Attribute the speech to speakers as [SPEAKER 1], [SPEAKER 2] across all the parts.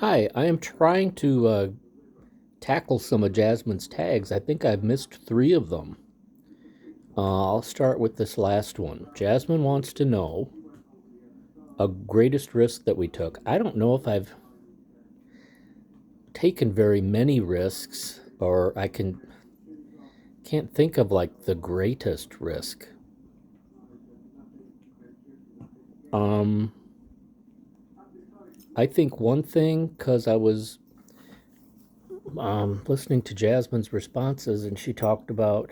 [SPEAKER 1] Hi, I am trying to tackle some of Jasmine's tags. I think I've missed three of them. I'll start with this last one. Jasmine wants to know a greatest risk that we took. I don't know if I've taken very many risks, or can't think of like the greatest risk. Um, I think one thing, because I was listening to Jasmine's responses, and she talked about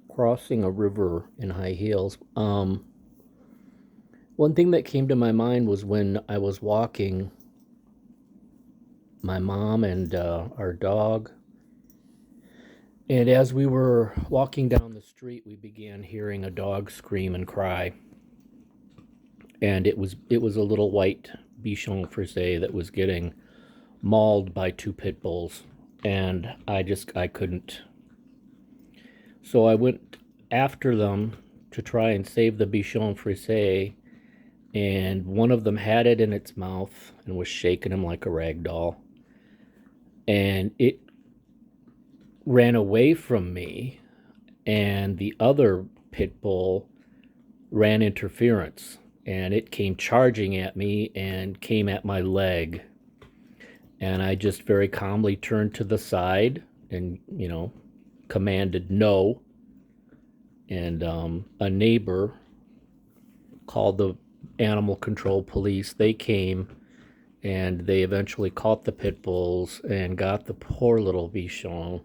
[SPEAKER 1] crossing a river in high heels. One thing that came to my mind was when I was walking my mom and our dog, and as we were walking down the street, we began hearing a dog scream and cry, and it was a little white Bichon Frise that was getting mauled by two pit bulls, and I couldn't. So I went after them to try and save the Bichon Frise, and one of them had it in its mouth and was shaking him like a rag doll. And it ran away from me, and the other pit bull ran interference, and it came charging at me and came at my leg. And I just very calmly turned to the side and, commanded no. And a neighbor called the animal control police. They came and they eventually caught the pit bulls and got the poor little Bichon.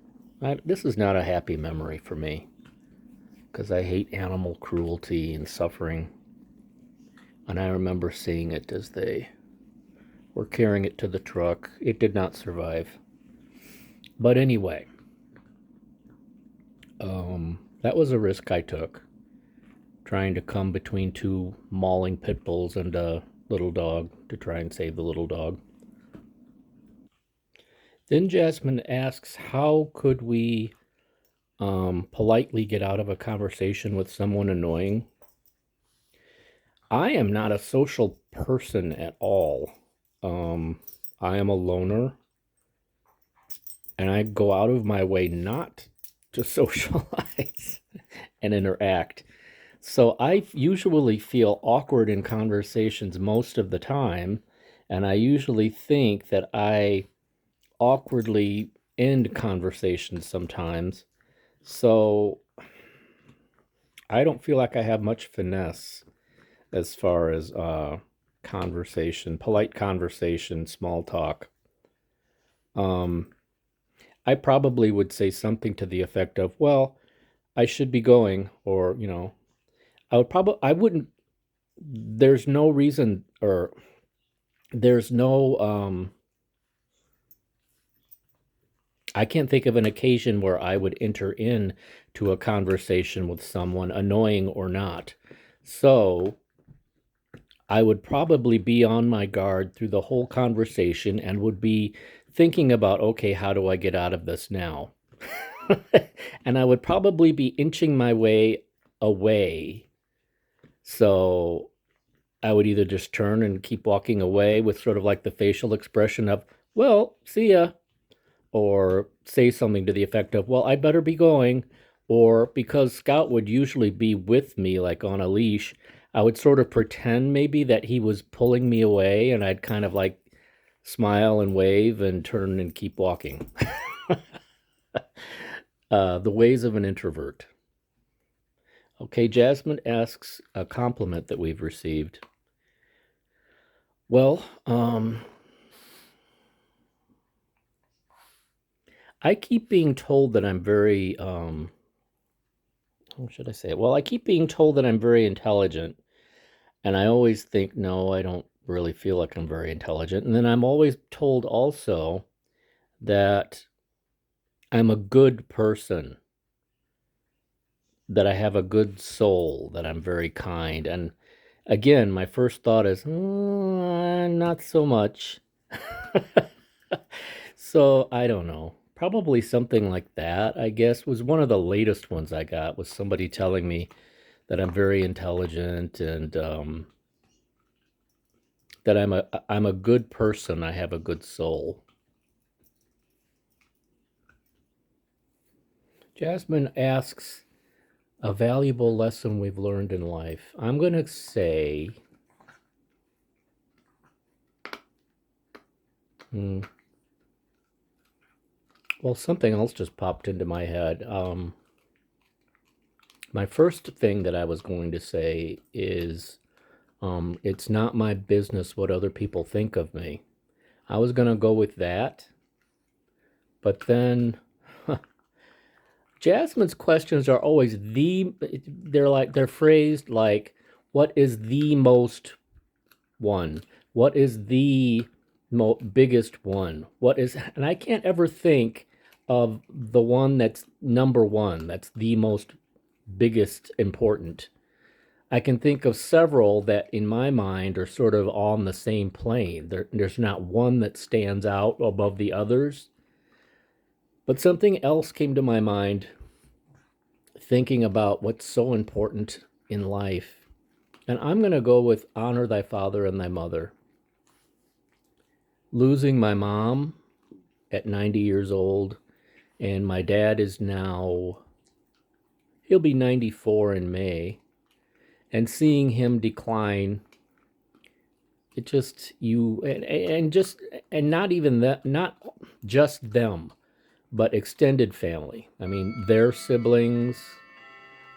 [SPEAKER 1] This is not a happy memory for me because I hate animal cruelty and suffering. And I remember seeing it as they were carrying it to the truck. It did not survive. But anyway, that was a risk I took, trying to come between two mauling pit bulls and a little dog to try and save the little dog. Then Jasmine asks, how could we politely get out of a conversation with someone annoying? I am not a social person at all. Um, I am a loner, and I go out of my way not to socialize and interact. So I usually feel awkward in conversations most of the time, and I usually think that I awkwardly end conversations sometimes. So I don't feel like I have much finesse as far as conversation, polite conversation, small talk. Um, I probably would say something to the effect of, "Well, I should be going," or I wouldn't. There's no reason, or there's no. I can't think of an occasion where I would enter in to a conversation with someone, annoying or not. So I would probably be on my guard through the whole conversation and would be thinking about, okay, how do I get out of this now? And I would probably be inching my way away. So I would either just turn and keep walking away with sort of like the facial expression of, well, see ya, or say something to the effect of, well, I'd better be going. Or because Scout would usually be with me, like on a leash, I would sort of pretend maybe that he was pulling me away, and I'd kind of like smile and wave and turn and keep walking. The ways of an introvert. Okay, Jasmine asks a compliment that we've received. Well, I keep being told that I'm very, how should I say it? Well, I keep being told that I'm very intelligent, and I always think, no, I don't really feel like I'm very intelligent. And then I'm always told also that I'm a good person, that I have a good soul, that I'm very kind. And again, my first thought is, not so much. So I don't know. Probably something like that, I guess, was one of the latest ones I got, was somebody telling me that I'm very intelligent and that I'm a good person. I have a good soul. Jasmine asks a valuable lesson we've learned in life. I'm going to say, hmm, well, something else just popped into my head. My first thing that I was going to say is, it's not my business what other people think of me. I was going to go with that, but then Jasmine's questions are always they're phrased like, what is the most one? What is the biggest one? And I can't ever think of the one that's number one, that's the most biggest important. I can think of several that in my mind are sort of on the same plane. There's not one that stands out above the others. But something else came to my mind thinking about what's so important in life. And I'm going to go with honor thy father and thy mother. Losing my mom at 90 years old, and my dad is now, he'll be 94 in May, and seeing him decline, it just, and not even that, not just them, but extended family. I mean, their siblings,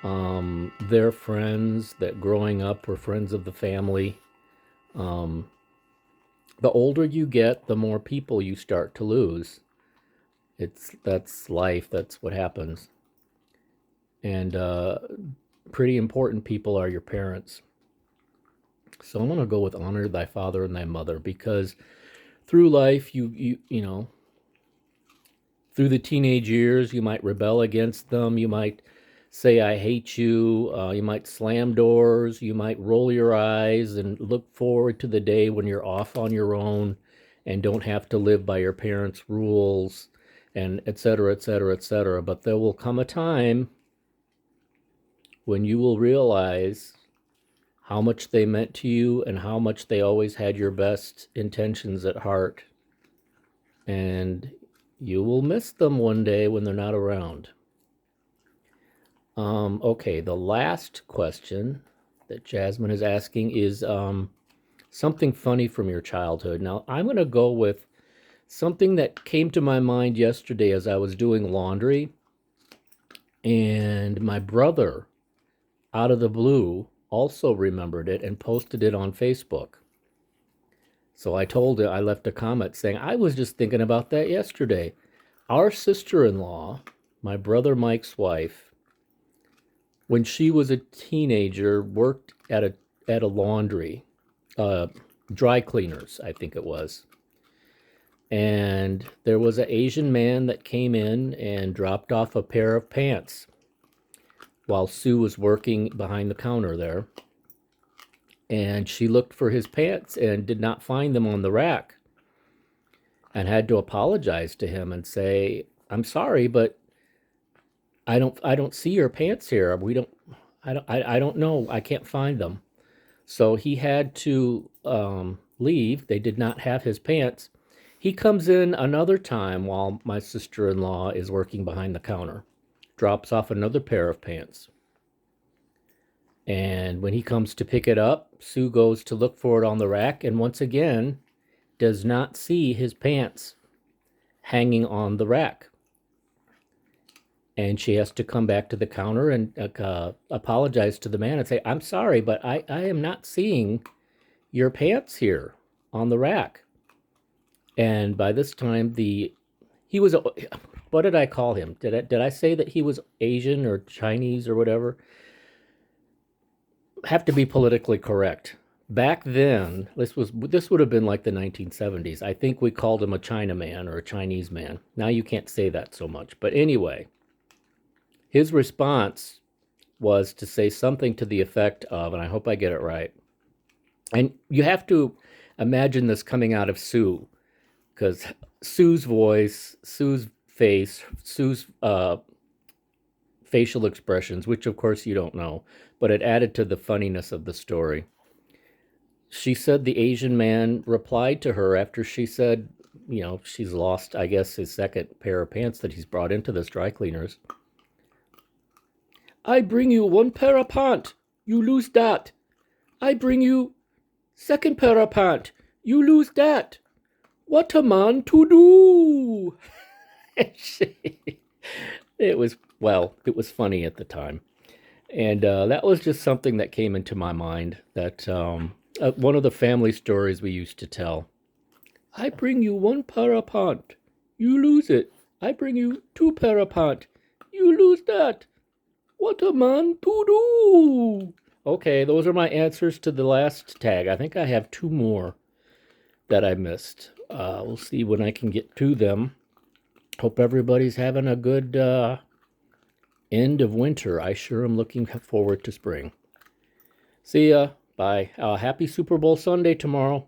[SPEAKER 1] their friends that growing up were friends of the family. Um, the older you get, the more people you start to lose. That's life. That's what happens. And pretty important people are your parents. So I'm gonna go with honor thy father and thy mother because through life, through the teenage years, you might rebel against them. You might say, I hate you. You might slam doors. You might roll your eyes and look forward to the day when you're off on your own and don't have to live by your parents' rules and et cetera, et cetera, et cetera. But there will come a time when you will realize how much they meant to you and how much they always had your best intentions at heart. And you will miss them one day when they're not around. Okay, the last question that Jasmine is asking is something funny from your childhood. Now, I'm going to go with something that came to my mind yesterday as I was doing laundry, and my brother, out of the blue, also remembered it and posted it on Facebook. So I told him, I left a comment saying, I was just thinking about that yesterday. Our sister in law, my brother Mike's wife, when she was a teenager, worked at a laundry, uh, dry cleaners, I think it was. And there was an Asian man that came in and dropped off a pair of pants while Sue was working behind the counter there. And she looked for his pants and did not find them on the rack and had to apologize to him and say, I'm sorry, but I don't see your pants here. We don't I don't know. I can't find them. So he had to leave. They did not have his pants. He comes in another time while my sister-in-law is working behind the counter, drops off another pair of pants. And when he comes to pick it up, Sue goes to look for it on the rack and once again does not see his pants hanging on the rack. And she has to come back to the counter and apologize to the man and say, I'm sorry, but I am not seeing your pants here on the rack. And by this time, he was, what did I call him? Did I say that he was Asian or Chinese or whatever? Have to be politically correct. Back then, this would have been like the 1970s. I think we called him a Chinaman or a Chinese man. Now you can't say that so much. But anyway, his response was to say something to the effect of, and I hope I get it right. And you have to imagine this coming out of Sue, because Sue's voice, Sue's face, Sue's facial expressions, which of course you don't know, but it added to the funniness of the story. she said the Asian man replied to her after she said, she's lost, I guess, his second pair of pants that he's brought into this dry cleaners. I bring you one pair of pant, you lose that. I bring you second pair of pant, you lose that. What a man to do? It was, well, it was funny at the time. And that was just something that came into my mind that one of the family stories we used to tell. I bring you one pair of pant, you lose it. I bring you two pair of pant, you lose that. What a man to do. Okay, those are my answers to the last tag. I think I have two more that I missed. We'll see when I can get to them. Hope everybody's having a good end of winter. I sure am looking forward to spring. See ya. Bye. Happy Super Bowl Sunday tomorrow.